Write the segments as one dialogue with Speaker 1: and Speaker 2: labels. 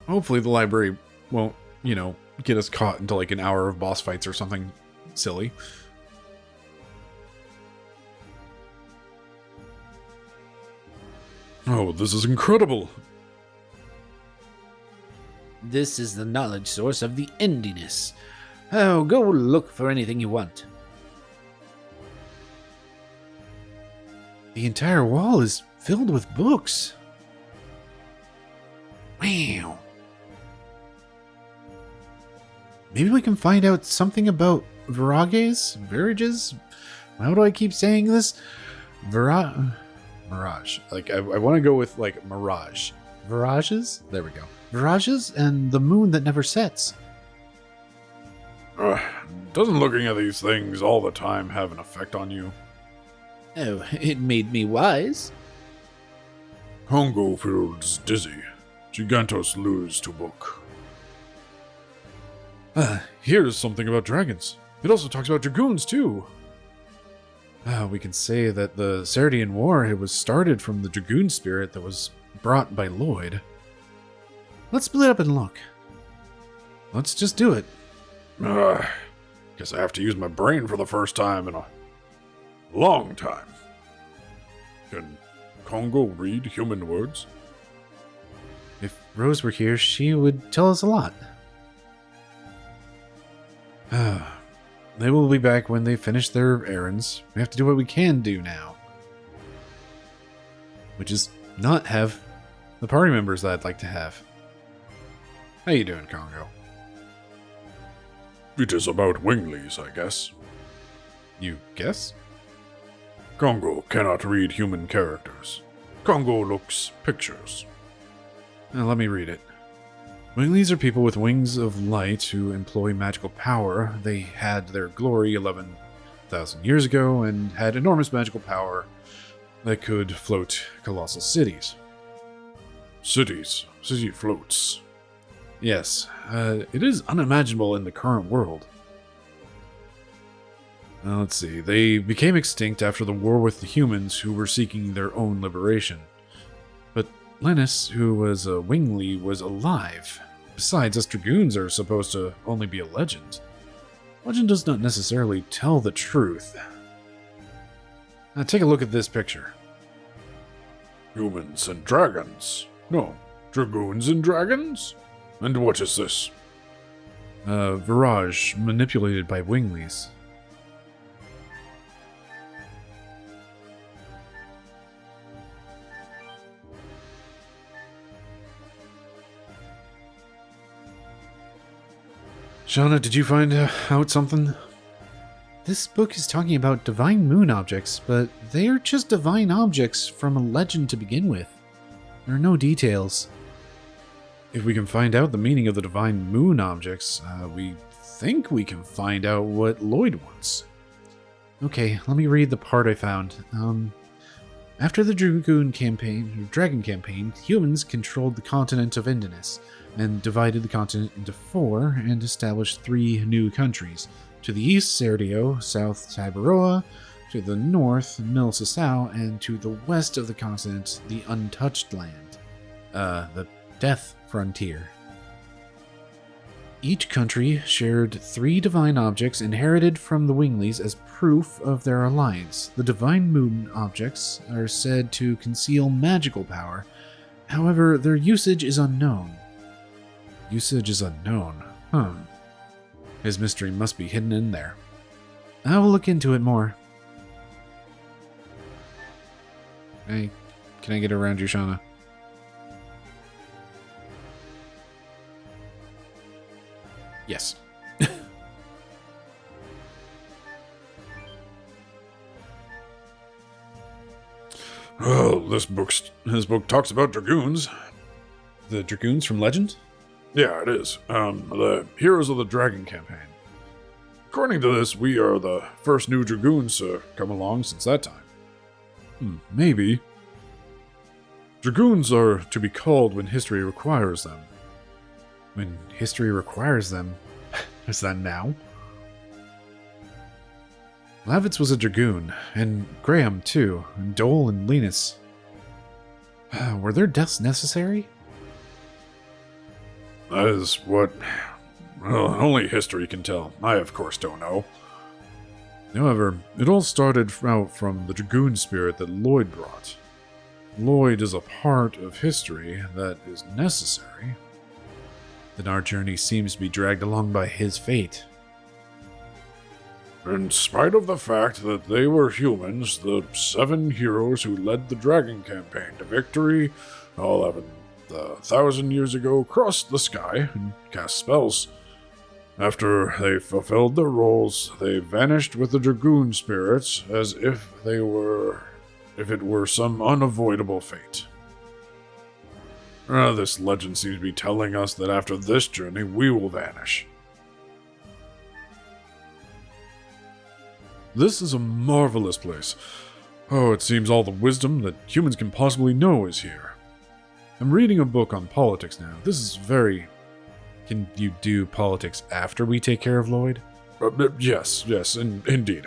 Speaker 1: Hopefully the library won't, get us caught into like an hour of boss fights or something silly. Oh, this is incredible.
Speaker 2: This is the knowledge source of the endiness. Oh, go look for anything you want.
Speaker 1: The entire wall is filled with books. Wow. Maybe we can find out something about virages? How do I keep saying this? Mirage. Like, I want to go with, like, mirage. Virages? There we go. Virages and the moon that never sets.
Speaker 3: Doesn't looking at these things all the time have an effect on you?
Speaker 2: Oh, it made me wise.
Speaker 3: Congo feels dizzy. Gigantos lose to book.
Speaker 1: Here's something about dragons. It also talks about dragoons, too. We can say that the Sardian War was started from the dragoon spirit that was brought by Lloyd. Let's split up and look. Let's just do it.
Speaker 3: Guess I have to use my brain for the first time in a long time. Can Congo read human words?
Speaker 1: If Rose were here, she would tell us a lot. They will be back when they finish their errands. We have to do what we can do now. Which is not have the party members that I'd like to have. How you doing, Congo?
Speaker 3: It is about Winglies, I guess.
Speaker 1: You guess?
Speaker 3: Congo cannot read human characters. Congo looks pictures.
Speaker 1: Now, let me read it. Winglies are people with wings of light who employ magical power. They had their glory 11,000 years ago and had enormous magical power that could float colossal cities.
Speaker 3: City floats.
Speaker 1: Yes, it is unimaginable in the current world. Let's see. They became extinct after the war with the humans who were seeking their own liberation. But Linus, who was a Wingly, was alive. Besides, us dragoons are supposed to only be a legend. Legend does not necessarily tell the truth. Now take a look at this picture.
Speaker 3: Humans and dragons. No, dragoons and dragons? And what is this?
Speaker 1: Virage manipulated by Winglies. Shauna, did you find out something? This book is talking about divine moon objects, but they are just divine objects from a legend to begin with. There are no details. If we can find out the meaning of the divine moon objects, we think we can find out what Lloyd wants. Okay, let me read the part I found. After the Dragon campaign, humans controlled the continent of Indinus and divided the continent into 4 and established 3 new countries. To the east, Serdio, south, Tiberoa, to the north, Milsasau, and to the west of the continent, the Untouched Land. The Death Frontier. Each country shared 3 divine objects inherited from the Winglies as proof of their alliance. The divine moon objects are said to conceal magical power. However, their usage is unknown. His mystery must be hidden in there. I will look into it more. Hey, can I get around you, Shauna? Yes.
Speaker 3: Well, this book talks about dragoons.
Speaker 1: The dragoons from Legend?
Speaker 3: Yeah, it is. The Heroes of the Dragon campaign. According to this, we are the first new dragoons to come along since that time.
Speaker 1: Maybe.
Speaker 3: Dragoons are to be called when history requires them.
Speaker 1: When history requires them? Is that now? Lavitz was a dragoon, and Graham too, and Dole and Linus. Were their deaths necessary?
Speaker 3: That is what, well, only history can tell. I, of course, don't know. However, it all started out from the Dragoon spirit that Lloyd brought. Lloyd is a part of history that is necessary. Then our journey seems to be dragged along by his fate. In spite of the fact that they were humans, the 7 heroes who led the Dragon campaign to victory 11,000 years ago crossed the sky and cast spells. After they fulfilled their roles, they vanished with the Dragoon spirits as if it were some unavoidable fate. This legend seems to be telling us that after this journey, we will vanish. This is a marvelous place. Oh, it seems all the wisdom that humans can possibly know is here. I'm reading a book on politics now. This is very... Can you do politics after we take care of Lloyd? Yes, indeed.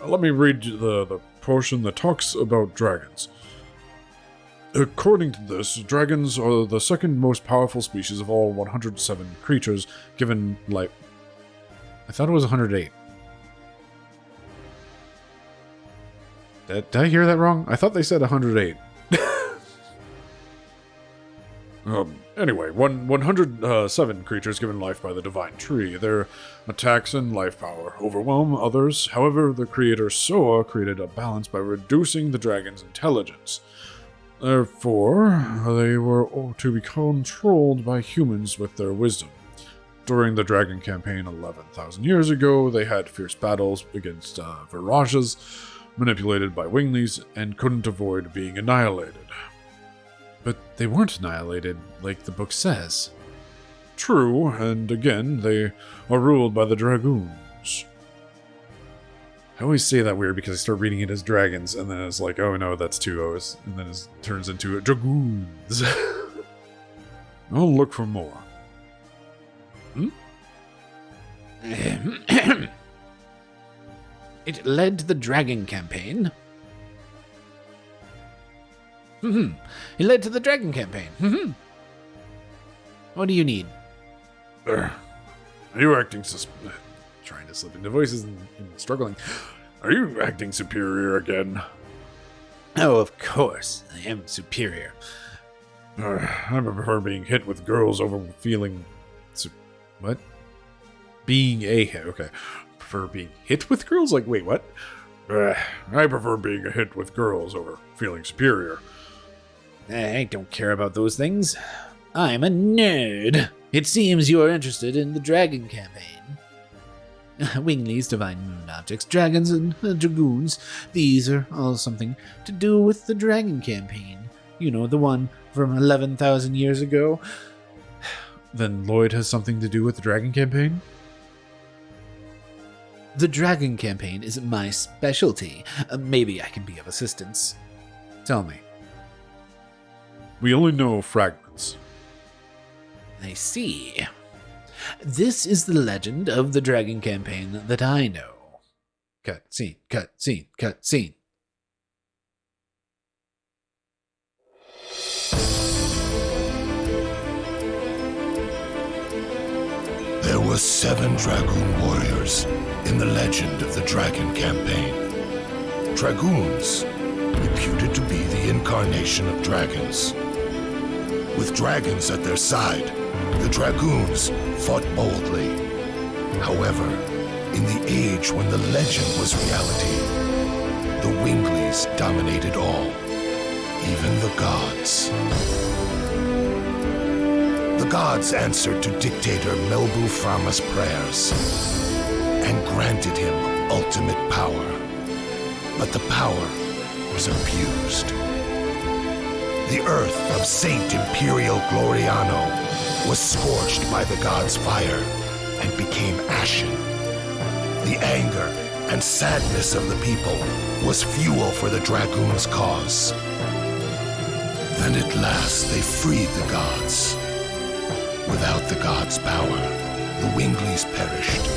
Speaker 3: Let me read the portion that talks about dragons. According to this, dragons are the second most powerful species of all 107 creatures given life.
Speaker 1: I thought it was 108. Did I hear that wrong? I thought they said 108.
Speaker 3: Anyway, 107 creatures given life by the divine tree. Their attacks and life power overwhelm others. However, the creator Soa created a balance by reducing the dragon's intelligence. Therefore, they were to be controlled by humans with their wisdom. During the Dragon campaign 11,000 years ago, they had fierce battles against Virajas, manipulated by Winglies, and couldn't avoid being annihilated.
Speaker 1: But they weren't annihilated, like the book says.
Speaker 3: True, and again, they are ruled by the Dragoons.
Speaker 1: I always say that weird because I start reading it as dragons, and then it's like, oh no, that's 2 O's, and then it turns into Dragoons.
Speaker 3: I'll look for more.
Speaker 2: It led to the Dragon campaign. It led to the Dragon campaign. What do you need?
Speaker 3: Are you acting
Speaker 1: Trying to slip into voices and struggling.
Speaker 3: Are you acting superior again?
Speaker 2: Oh, of course. I am superior.
Speaker 3: I prefer being hit with girls over feeling...
Speaker 1: What? Being a hit. Okay. Prefer being hit with girls? Like, wait, what?
Speaker 3: I prefer being a hit with girls over feeling superior.
Speaker 2: I don't care about those things. I'm a nerd. It seems you are interested in the Dragon campaign. Winglies, divine moon objects, dragons, and dragoons. These are all something to do with the Dragon campaign. You know, the one from 11,000 years ago.
Speaker 1: Then Lloyd has something to do with the Dragon campaign?
Speaker 2: The Dragon campaign is my specialty. Maybe I can be of assistance.
Speaker 1: Tell me.
Speaker 3: We only know fragments.
Speaker 2: I see. This is the legend of the Dragon campaign that I know.
Speaker 1: Cut, scene, cut, scene, cut, scene.
Speaker 4: There were 7 Dragoon warriors in the Legend of the Dragon campaign. Dragoons, reputed to be the incarnation of dragons. With dragons at their side, the Dragoons fought boldly. However, in the age when the legend was reality, the Winglies dominated all, even the gods. The gods answered to dictator Melbu Frama's prayers and granted him ultimate power. But the power was abused. The earth of Saint Imperial Gloriano was scorched by the gods' fire and became ashen. The anger and sadness of the people was fuel for the Dragoons' cause. Then at last they freed the gods. Without the gods' power, the Winglies perished,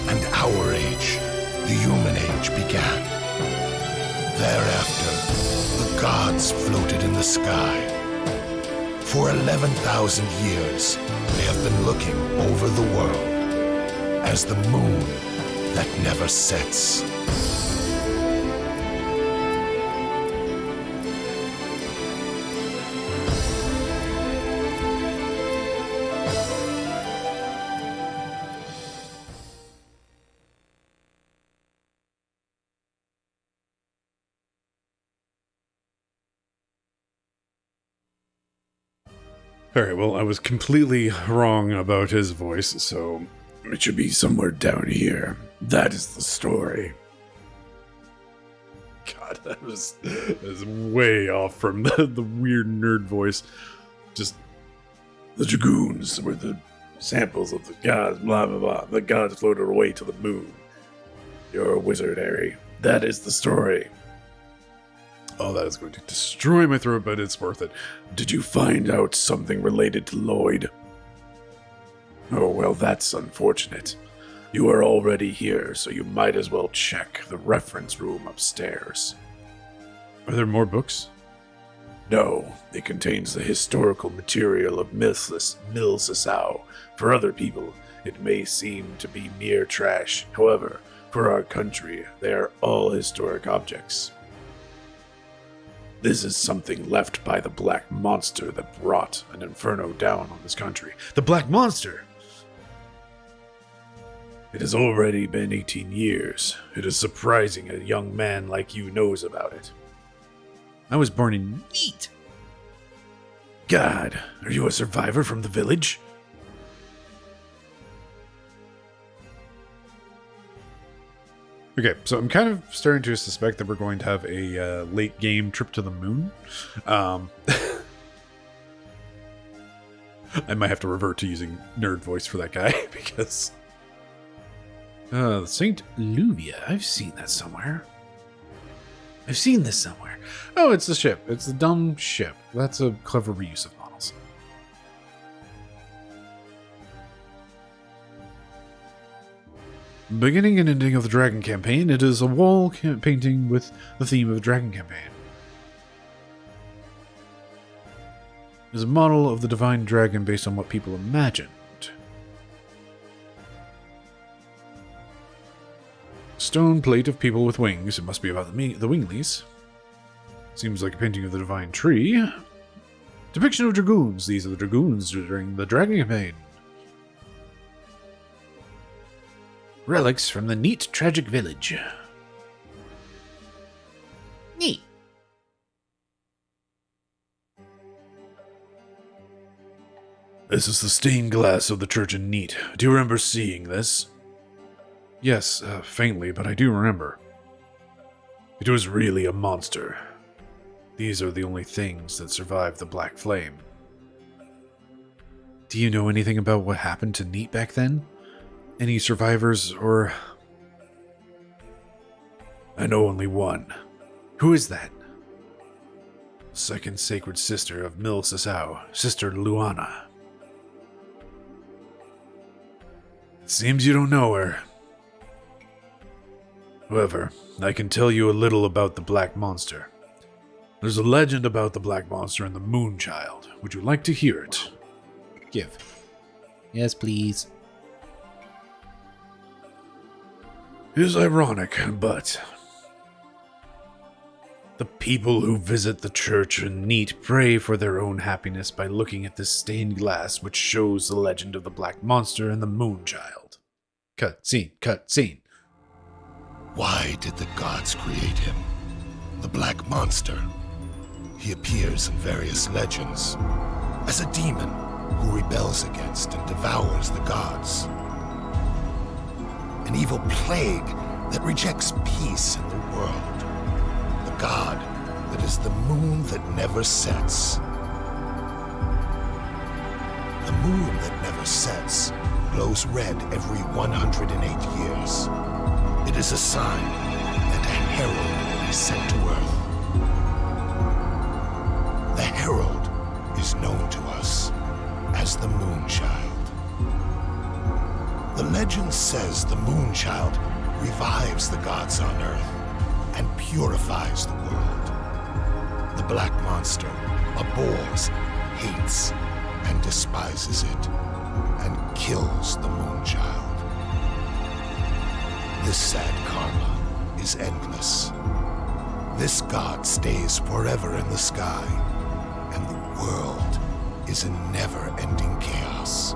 Speaker 4: and our age, the human age, began. Thereafter, the gods floated in the sky. For 11,000 years, they have been looking over the world as the moon that never sets.
Speaker 3: Alright, well, I was completely wrong about his voice, so it should be somewhere down here. That is the story. God, that was way off from the weird nerd voice. Just, the Dragoons were the samples of the gods, blah, blah, blah. The gods floated away to the moon. You're a wizard, Harry. That is the story. Oh, that is going to destroy my throat, but it's worth it. Did you find out something related to Lloyd? Oh, well, that's unfortunate. You are already here, so you might as well check the reference room upstairs.
Speaker 1: Are there more books?
Speaker 3: No, it contains the historical material of Milsasau. For other people, it may seem to be mere trash. However, for our country, they are all historic objects. This is something left by the Black Monster that brought an inferno down on this country.
Speaker 1: The Black Monster!
Speaker 3: It has already been 18 years. It is surprising a young man like you knows about it.
Speaker 1: I was born in Neat!
Speaker 3: God, are you a survivor from the village?
Speaker 1: Okay, so I'm kind of starting to suspect that we're going to have a late game trip to the moon. I might have to revert to using nerd voice for that guy, because... St. Luvia, I've seen that somewhere. I've seen this somewhere. Oh, it's the ship. It's the dumb ship. That's a clever reuse of models. Beginning and ending of the Dragon campaign, it is a wall painting with the theme of the Dragon campaign. It is a model of the divine dragon based on what people imagined. Stone plate of people with wings. It must be about the Winglies. Seems like a painting of the divine tree. Depiction of dragoons. These are the dragoons during the Dragon campaign. Relics from the Neat Tragic Village. Neat.
Speaker 3: This is the stained glass of the church in Neat. Do you remember seeing this?
Speaker 1: Yes, faintly, but I do remember.
Speaker 3: It was really a monster.
Speaker 1: These are the only things that survived the Black Flame. Do you know anything about what happened to Neat back then? Any survivors, or...
Speaker 3: I know only one.
Speaker 1: Who is that?
Speaker 3: Second sacred sister of Milsasau, Sister Luana. It seems you don't know her. However, I can tell you a little about the Black Monster. There's a legend about the Black Monster and the Moonchild. Would you like to hear it?
Speaker 1: Give. Yes, please.
Speaker 3: It is ironic, but the people who visit the church in Neat pray for their own happiness by looking at this stained glass which shows the legend of the Black Monster and the Moonchild.
Speaker 1: Cut scene, cut scene.
Speaker 4: Why did the gods create him? The Black Monster. He appears in various legends as a demon who rebels against and devours the gods. An evil plague that rejects peace in the world. The god that is the moon that never sets. The moon that never sets glows red every 108 years. It is a sign that a herald will be sent to Earth. The herald is known to us as the Moonchild. The legend says the Moonchild revives the gods on Earth and purifies the world. The Black Monster abhors hates and despises it, and kills the Moonchild. This sad karma is endless. This god stays forever in the sky, and the world is in never-ending chaos.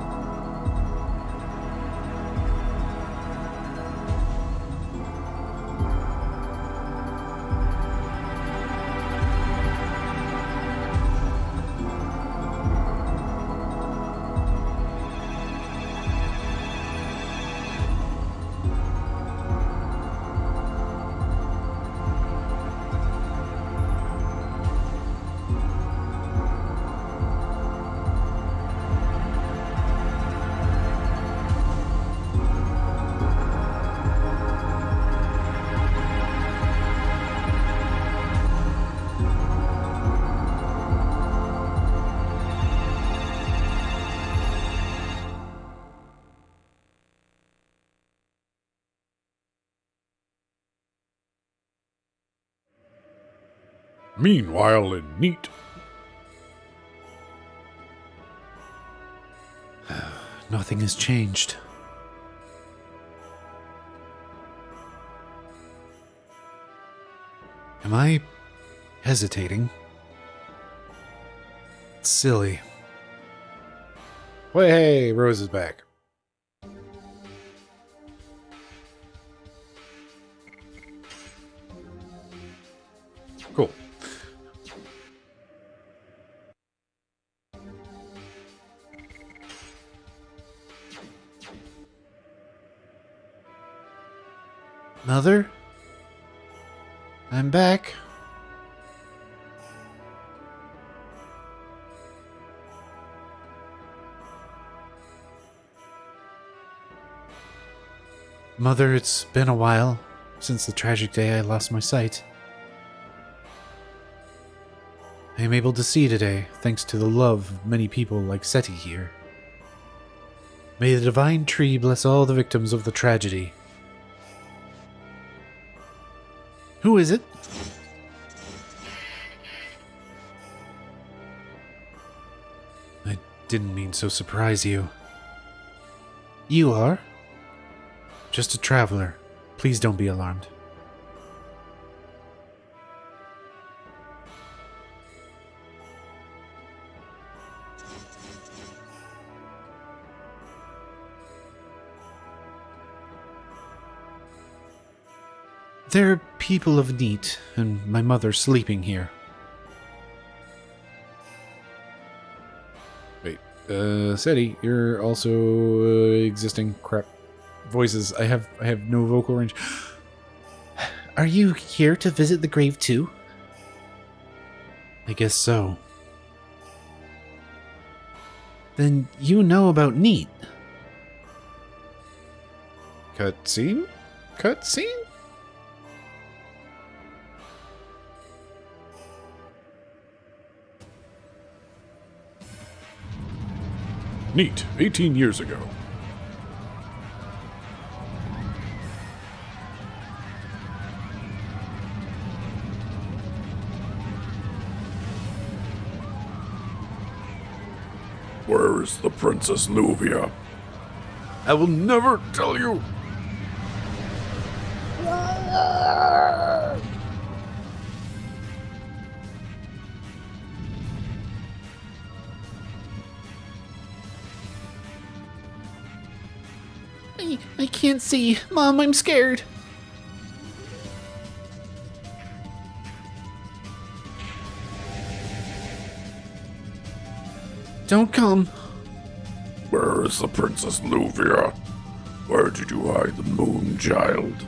Speaker 3: Meanwhile, in Neat,
Speaker 1: Nothing has changed. Am I hesitating? It's silly.
Speaker 3: hey, Rose is back. Cool.
Speaker 1: Mother? I'm back. Mother, it's been a while since the tragic day I lost my sight. I am able to see today, thanks to the love of many people like Seti here. May the divine tree bless all the victims of the tragedy. Who is it? I didn't mean to surprise you. You are? Just a traveler. Please don't be alarmed. There are people of Neat, and my mother sleeping here.
Speaker 3: Wait, Seti, you're also existing crap voices. I have no vocal range.
Speaker 1: Are you here to visit the grave too? I guess so. Then you know about Neat.
Speaker 3: Cutscene? Cutscene? Neat, 18 years ago. Where is the Princess Luvia? I will never tell you.
Speaker 1: I can't see. Mom, I'm scared. Don't come.
Speaker 3: Where is the Princess Luvia? Where did you hide the Moonchild?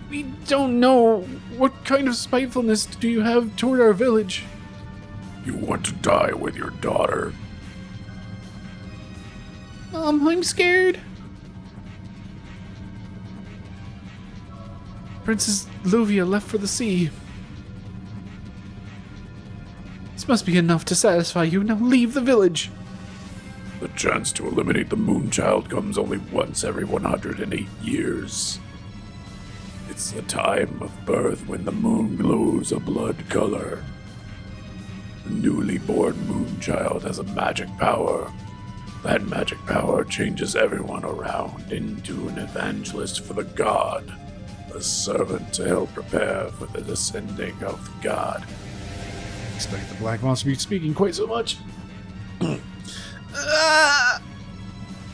Speaker 1: We don't know. What kind of spitefulness do you have toward our village?
Speaker 3: You want to die with your daughter.
Speaker 1: Mom, I'm scared. Princess Luvia left for the sea. This must be enough to satisfy you. Now leave the village.
Speaker 3: The chance to eliminate the Moonchild comes only once every 108 years. It's the time of birth when the moon glows a blood color. The newly born Moonchild has a magic power. That magic power changes everyone around into an evangelist for the god, a servant to help prepare for the descending of the god.
Speaker 1: Expect the Black Moss to be speaking quite so much.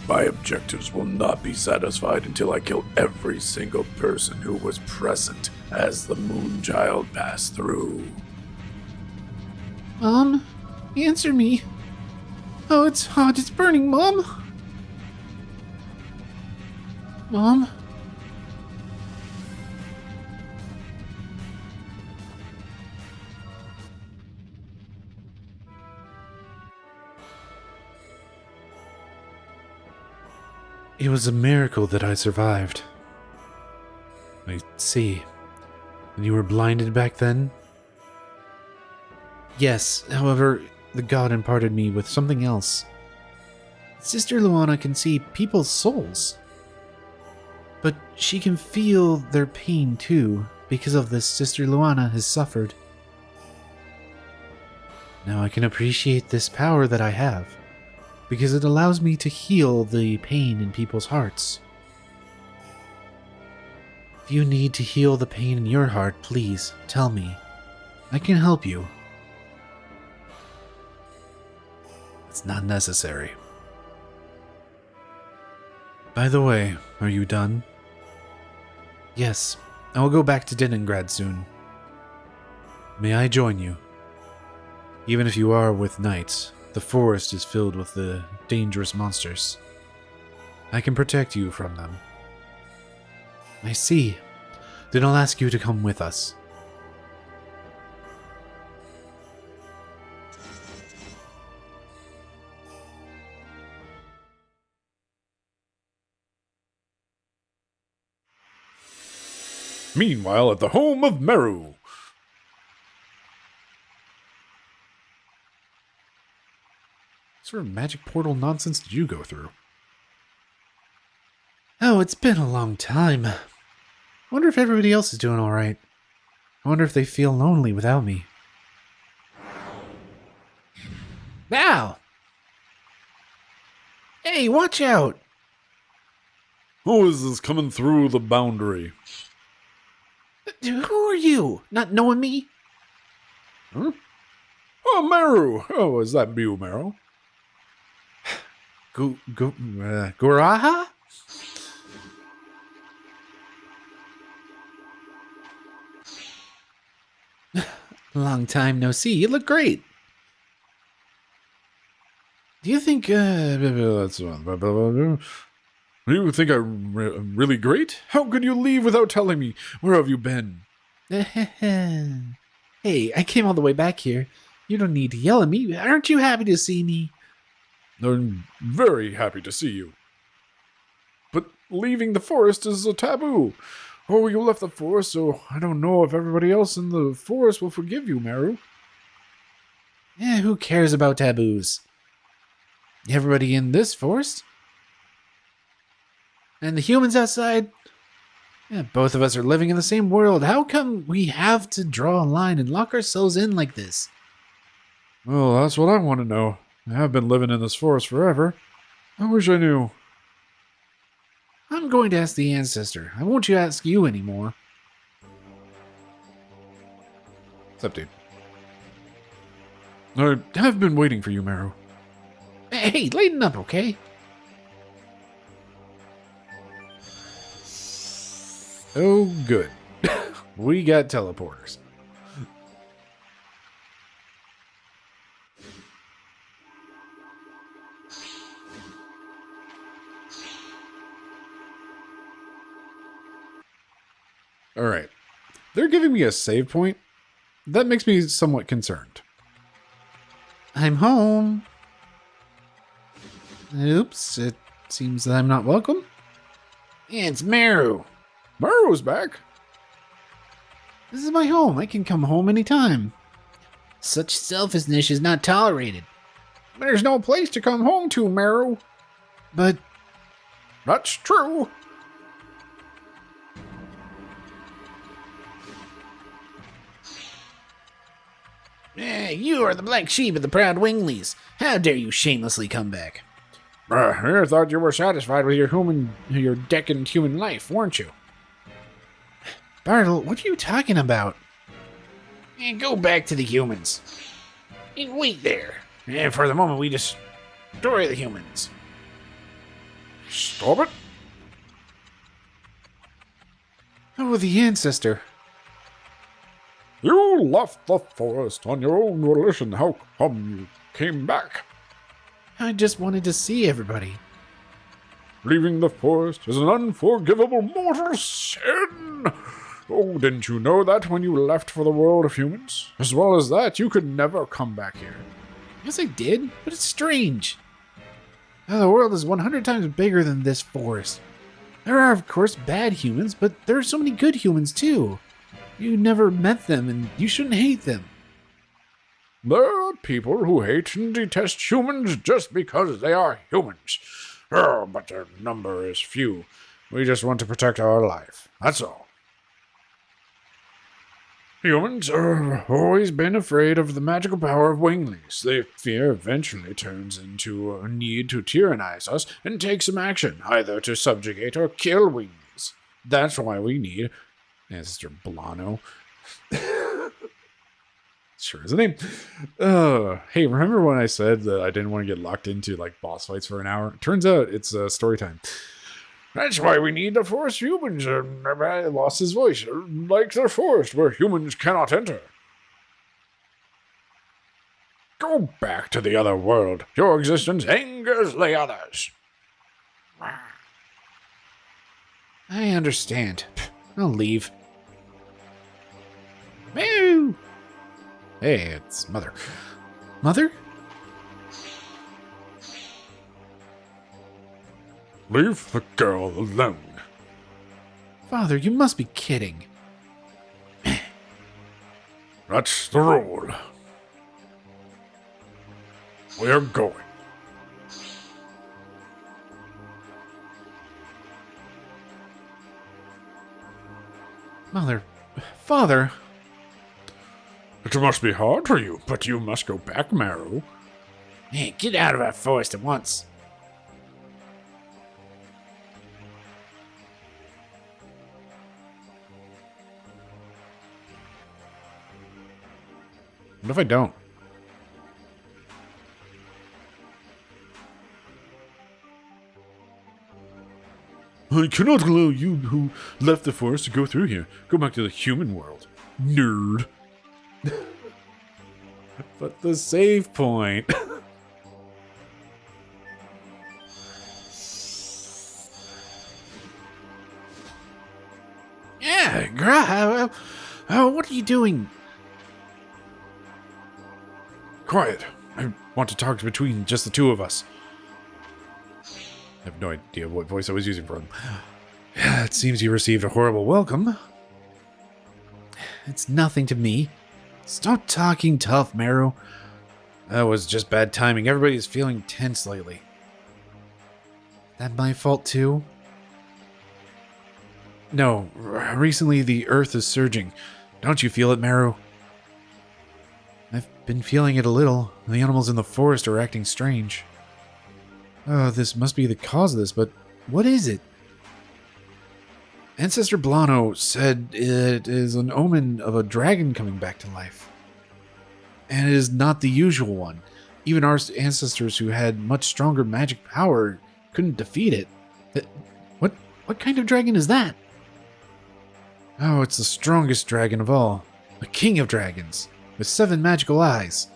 Speaker 3: My objectives will not be satisfied until I kill every single person who was present as the Moonchild passed through.
Speaker 1: Mom, answer me. Oh, it's hot. It's burning, Mom. Mom? It was a miracle that I survived. I see. And you were blinded back then? Yes, however, the god imparted me with something else. Sister Luana can see people's souls. But she can feel their pain too, because of this Sister Luana has suffered. Now I can appreciate this power that I have, because it allows me to heal the pain in people's hearts. If you need to heal the pain in your heart, please tell me. I can help you. It's not necessary. By the way, are you done? Yes, I will go back to Leningrad soon. May I join you? Even if you are with knights, the forest is filled with the dangerous monsters. I can protect you from them. I see. Then I'll ask you to come with us.
Speaker 3: Meanwhile, at the home of Meru.
Speaker 1: What sort of magic portal nonsense did you go through? Oh, it's been a long time. I wonder if everybody else is doing alright. I wonder if they feel lonely without me. Ow! Hey, watch out!
Speaker 3: Who is this coming through the boundary?
Speaker 1: Who are you? Not knowing me?
Speaker 3: Huh? Oh, Meru! Oh, is that you, Meru?
Speaker 1: Guraha? Long time no see. You look great. Do you think,
Speaker 3: You think I'm really great? How could you leave without telling me? Where have you been?
Speaker 1: Hey, I came all the way back here. You don't need to yell at me. Aren't you happy to see me?
Speaker 3: I'm very happy to see you. But leaving the forest is a taboo. Oh, you left the forest, so I don't know if everybody else in the forest will forgive you, Meru.
Speaker 1: Who cares about taboos? Everybody in this forest? And the humans outside? Both of us are living in the same world. How come we have to draw a line and lock ourselves in like this?
Speaker 3: Well, that's what I want to know. I have been living in this forest forever. I wish I knew.
Speaker 1: I'm going to ask the ancestor. I won't ask you anymore.
Speaker 3: What's up, dude? I have been waiting for you, Meru.
Speaker 1: Hey, lighten up, okay?
Speaker 3: Oh, good. We got teleporters. Alright. They're giving me a save point. That makes me somewhat concerned.
Speaker 1: I'm home. Oops, it seems that I'm not welcome.
Speaker 2: It's Meru.
Speaker 3: Meru's back.
Speaker 1: This is my home. I can come home anytime.
Speaker 2: Such selfishness is not tolerated.
Speaker 3: There's no place to come home to, Meru.
Speaker 1: But
Speaker 3: That's true.
Speaker 2: You are the black sheep of the proud Winglies. How dare you shamelessly come back?
Speaker 3: I thought you were satisfied with your decadent human life, weren't you?
Speaker 1: Bartle, what are you talking about?
Speaker 2: Go back to the humans. And wait there. And for the moment, we destroy the humans.
Speaker 3: Stop it.
Speaker 1: Oh, the ancestor.
Speaker 3: You left the forest on your own volition. How come you came back?
Speaker 1: I just wanted to see everybody.
Speaker 3: Leaving the forest is an unforgivable mortal sin. Oh, didn't you know that when you left for the world of humans? As well as that, you could never come back here.
Speaker 1: Yes, I did, but it's strange. The world is 100 times bigger than this forest. There are, of course, bad humans, but there are so many good humans, too. You never met them, and you shouldn't hate them.
Speaker 3: There are people who hate and detest humans just because they are humans. Oh, but their number is few. We just want to protect our life. That's all. Humans have always been afraid of the magical power of Winglies. Their fear eventually turns into a need to tyrannize us and take some action, either to subjugate or kill Winglies. That's why we need Ancestor Blano. Sure is a name. Hey, remember when I said that I didn't want to get locked into like boss fights for an hour? Turns out it's story time. That's why we need the forest humans. I lost his voice. Like the forest where humans cannot enter. Go back to the other world. Your existence angers the others.
Speaker 1: I understand. I'll leave.
Speaker 2: Moo!
Speaker 1: Hey, it's Mother. Mother?
Speaker 3: Leave the girl alone.
Speaker 1: Father, you must be kidding.
Speaker 3: That's the rule. We're going.
Speaker 1: Mother. Father.
Speaker 3: It must be hard for you, but you must go back, Marrow.
Speaker 2: Hey, get out of our forest at once.
Speaker 1: What if I don't? I cannot allow you who left the forest to go through here. Go back to the human world. Nerd. But the save point.
Speaker 2: Yeah, what are you doing?
Speaker 1: Quiet. I want to talk between just the two of us. I have no idea what voice I was using for him. It seems you received a horrible welcome. It's nothing to me. Stop talking tough, Meru. That was just bad timing. Everybody's feeling tense lately. That my fault too? No, recently the earth is surging. Don't you feel it, Meru? I've been feeling it a little. The animals in the forest are acting strange. Oh, this must be the cause of this, but what is it? Ancestor Blano said it is an omen of a dragon coming back to life. And it is not the usual one. Even our ancestors who had much stronger magic power couldn't defeat it. What kind of dragon is that? Oh, it's the strongest dragon of all. The king of dragons, with 7 magical eyes.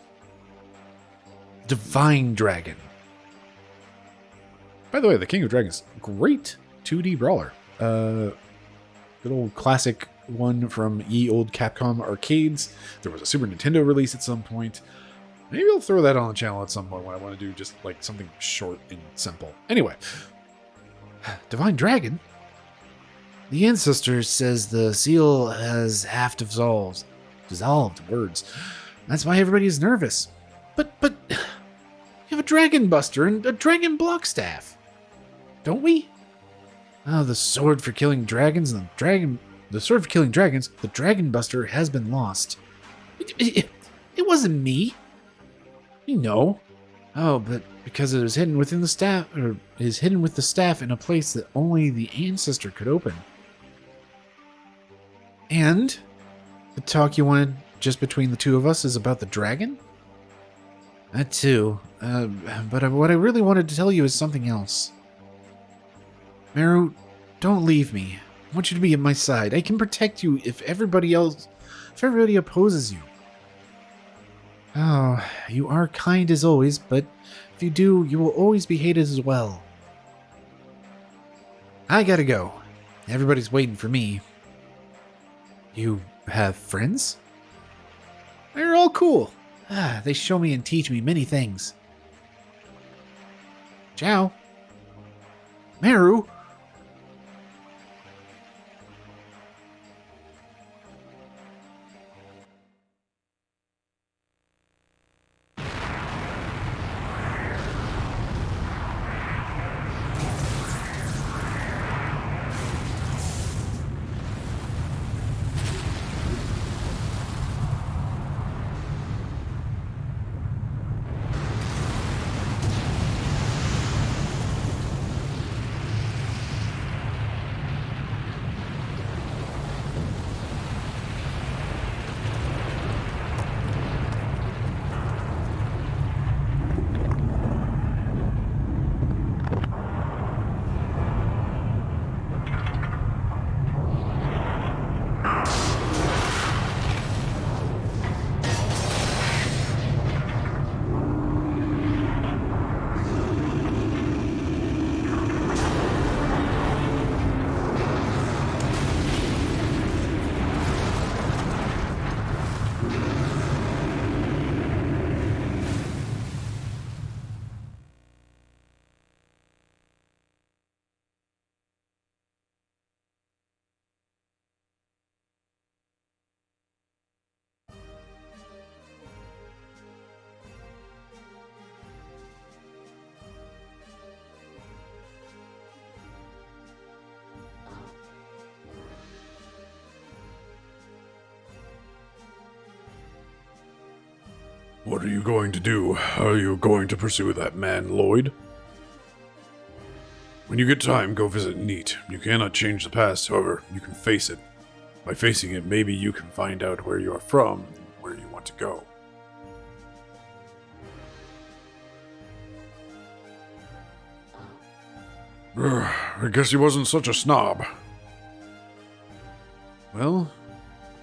Speaker 1: Divine Dragon. By the way, the King of Dragons, great 2D brawler. Good old classic one from ye old Capcom arcades. There was a Super Nintendo release at some point. Maybe I'll throw that on the channel at some point when I want to do just like something short and simple. Anyway, Divine Dragon. The Ancestor says the seal has half dissolved. Words. That's why everybody is nervous. But you have a Dragon Buster and a Dragon Block Staff, don't we? Oh, the sword for killing dragons and the sword for killing dragons. The Dragon Buster has been lost.
Speaker 2: It wasn't me.
Speaker 1: You know. Oh, but because it was hidden within the staff, or is hidden with the staff in a place that only the ancestor could open. And the talk you wanted just between the two of us is about the dragon? That too. But what I really wanted to tell you is something else. Meru, don't leave me. I want you to be at my side. I can protect you if everybody opposes you. Oh, you are kind as always, but if you do, you will always be hated as well. I gotta go. Everybody's waiting for me. You have friends? They're all cool. They show me and teach me many things. Ciao. Meru!
Speaker 3: What are you going to do? Are you going to pursue that man, Lloyd? When you get time, go visit Neat. You cannot change the past, however, you can face it. By facing it, maybe you can find out where you are from and where you want to go. I guess he wasn't such a snob.
Speaker 1: Well,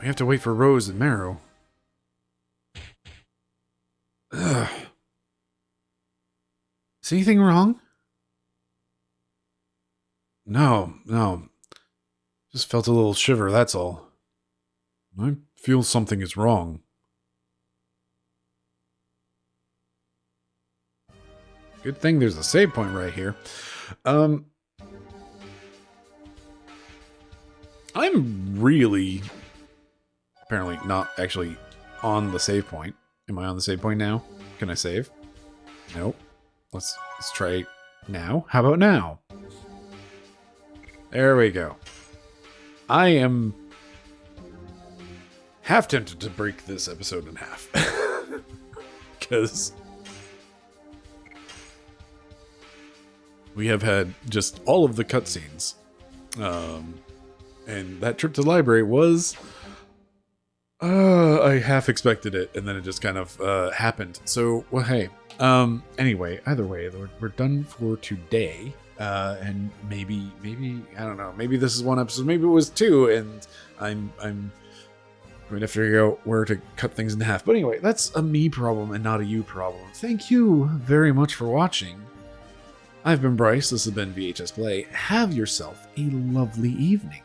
Speaker 1: we have to wait for Rose and Meru. Ugh. Is anything wrong? No. Just felt a little shiver, that's all.
Speaker 3: I feel something is wrong.
Speaker 1: Good thing there's a save point right here. I'm really apparently not actually on the save point. Am I on the save point now? Can I save? Nope. Let's try now. How about now? There we go. I am half tempted to break this episode in half. Because we have had just all of the cutscenes. And that trip to the library was... I half expected it, and then it just kind of happened. So, well, hey. Anyway, either way, we're done for today. And maybe, I don't know, maybe this is one episode, maybe it was two, and I'm going to figure out where to cut things in half. But anyway, that's a me problem and not a you problem. Thank you very much for watching. I've been Bryce, this has been VHS Play. Have yourself a lovely evening.